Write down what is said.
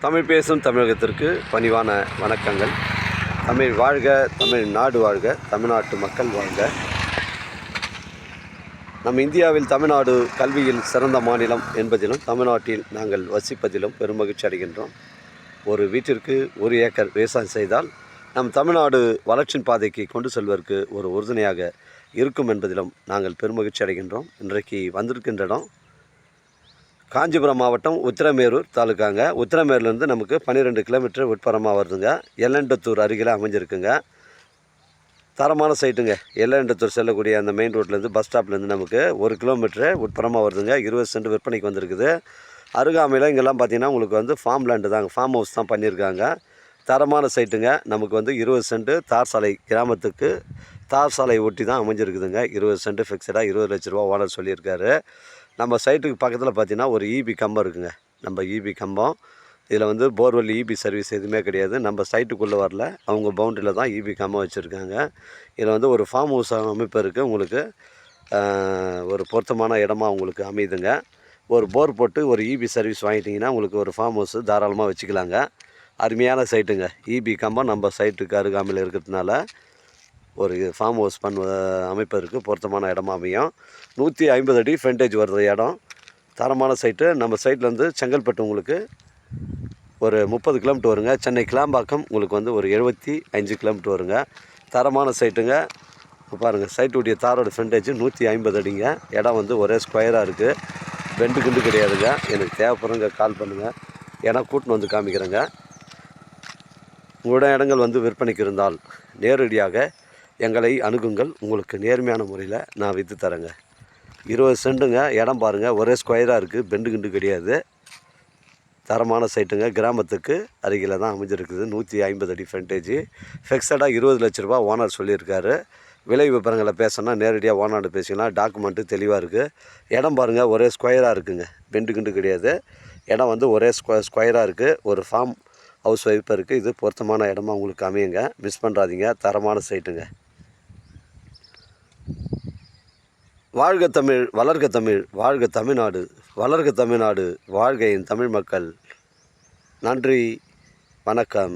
தமிழ் பேசும் தமிழகத்திற்கு பணிவான வணக்கங்கள். தமிழ் வாழ்க, தமிழ் நாடு வாழ்க, தமிழ்நாட்டு மக்கள் வாழ்க. நம் இந்தியாவில் தமிழ்நாடு கல்வியில் சிறந்த மாநிலம் என்பதிலும் தமிழ்நாட்டில் நாங்கள் வசிப்பதிலும் பெருமகிழ்ச்சி அடைகின்றோம். ஒரு வீட்டிற்கு 1 ஏக்கர் விவசாயம் செய்தால் நம் தமிழ்நாடு வளர்ச்சியின் பாதைக்கு கொண்டு செல்வதற்கு ஒரு உறுதுணையாக இருக்கும் என்பதிலும் நாங்கள் பெருமகிழ்ச்சி அடைகின்றோம். இன்றைக்கு வந்திருக்கின்ற இடம் காஞ்சிபுரம் மாவட்டம் உத்திரமேரூர் தாலுக்காங்க. உத்திரமேரூர்லேருந்து நமக்கு 12 கிலோமீட்டர் உட்புறமாக வருதுங்க. எல்லண்டத்தூர் அருகில் அமைஞ்சிருக்குங்க. தரமான சைட்டுங்க. எல்லண்டத்தூர் செல்லக்கூடிய அந்த மெயின் ரோட்லேருந்து பஸ் ஸ்டாப்லேருந்து நமக்கு 1 கிலோமீட்டரு உட்புறமாக வருதுங்க. 20 சென்ட் விற்பனைக்கு வந்திருக்குது. அருகாமையில் இங்கெல்லாம் பார்த்திங்கன்னா உங்களுக்கு வந்து ஃபார்ம் லேண்டு தாங்க, ஃபார்ம் ஹவுஸ் தான் பண்ணியிருக்காங்க. தரமான சைட்டுங்க. நமக்கு வந்து 20 சென்ட்டு தார் சாலை, கிராமத்துக்கு தார் சாலை ஒட்டி தான் அமைஞ்சிருக்குதுங்க. 20 சென்ட்டு ஃபிக்ஸடாக 20 லட்ச ரூபா ஓனர் சொல்லியிருக்காரு. நம்ம சைட்டுக்கு பக்கத்தில் பார்த்திங்கன்னா ஒரு இபி கம்பம் இருக்குங்க. நம்ம இபி கம்பம் இதில் வந்து போர்வெல் இபி சர்வீஸ் எதுவுமே கிடையாது. நம்ம சைட்டுக்குள்ளே வரல, அவங்க பவுண்டரியில் தான் இபி கம்பம் வச்சுருக்காங்க. இதில் வந்து ஒரு ஃபார்ம் ஹவுஸ் அமைப்பு இருக்குது. உங்களுக்கு ஒரு பொருத்தமான இடமா உங்களுக்கு அமையுதுங்க. ஒரு போர் போட்டு ஒரு இபி சர்வீஸ் வாங்கிட்டிங்கன்னா உங்களுக்கு ஒரு ஃபார்ம் ஹவுஸ் தாராளமாக வச்சுக்கலாங்க. அருமையான சைட்டுங்க. இபி கம்பம் நம்ம சைட்டுக்கு அருகாமையில் இருக்கிறதுனால ஒரு ஃபார்ம் ஹவுஸ் அமைப்பதற்கு பொருத்தமான இடமா அமையும். 150 அடி ஃப்ரண்டேஜ் வருது இடம். தரமான சைட்டு. நம்ம சைட்லேருந்து செங்கல்பட்டு உங்களுக்கு ஒரு 30 கிலோமீட்டர் வருங்க. சென்னை கிளாம்பாக்கம் உங்களுக்கு வந்து ஒரு 75 கிலோமீட்டர் வருங்க. தரமான சைட்டுங்க. பாருங்கள், சைட்டுடைய தாரோட ஃப்ரண்டேஜ் 150 அடிங்க. இடம் வந்து ஒரே ஸ்கொயராக இருக்குது. பெண்டு கிண்டு கிடையாதுங்க. எனக்கு தேவைப்படுறங்க கால் பண்ணுங்கள். ஏன்னா கூட்டின்னு வந்து காமிக்கிறேங்க. உங்களோட இடங்கள் வந்து விற்பனைக்கு இருந்தால் நேரடியாக எங்களை அணுகுங்கள். உங்களுக்கு நேர்மையான முறையில் நான் விற்று தரேங்க. 20 சென்ட்டுங்க. இடம் பாருங்கள், ஒரே ஸ்கொயராக இருக்குது. பெண்டு கிண்டு கிடையாது. தரமான சைட்டுங்க. கிராமத்துக்கு அருகில் தான் அமைஞ்சிருக்குது. 150 அடி ஃப்ரண்டேஜ். ஃபிக்ஸடாக 20 லட்ச ரூபா ஓனர் சொல்லியிருக்காரு. விலை விவரங்களை பேசணுன்னா நேரடியாக ஓனர்கிட்ட பேசிக்கலாம். டாக்குமெண்ட்டு தெளிவாக இருக்குது. இடம் பாருங்கள், ஒரே ஸ்கொயராக இருக்குதுங்க. பெண்டு கிண்டு கிடையாது. இடம் வந்து ஒரே ஸ்கொயராக இருக்குது. ஒரு ஃபார்ம் ஹவுஸ் வைப்பருக்கு இது பொருத்தமான இடமா உங்களுக்கு அமையுங்க. மிஸ் பண்ணுறாதீங்க. தரமான சைட்டுங்க. வாழ்க தமிழ், வளர்க தமிழ், வாழ்க தமிழ்நாடு, வளர்க தமிழ்நாடு, வாழ்க என் தமிழ் மக்கள். நன்றி, வணக்கம்.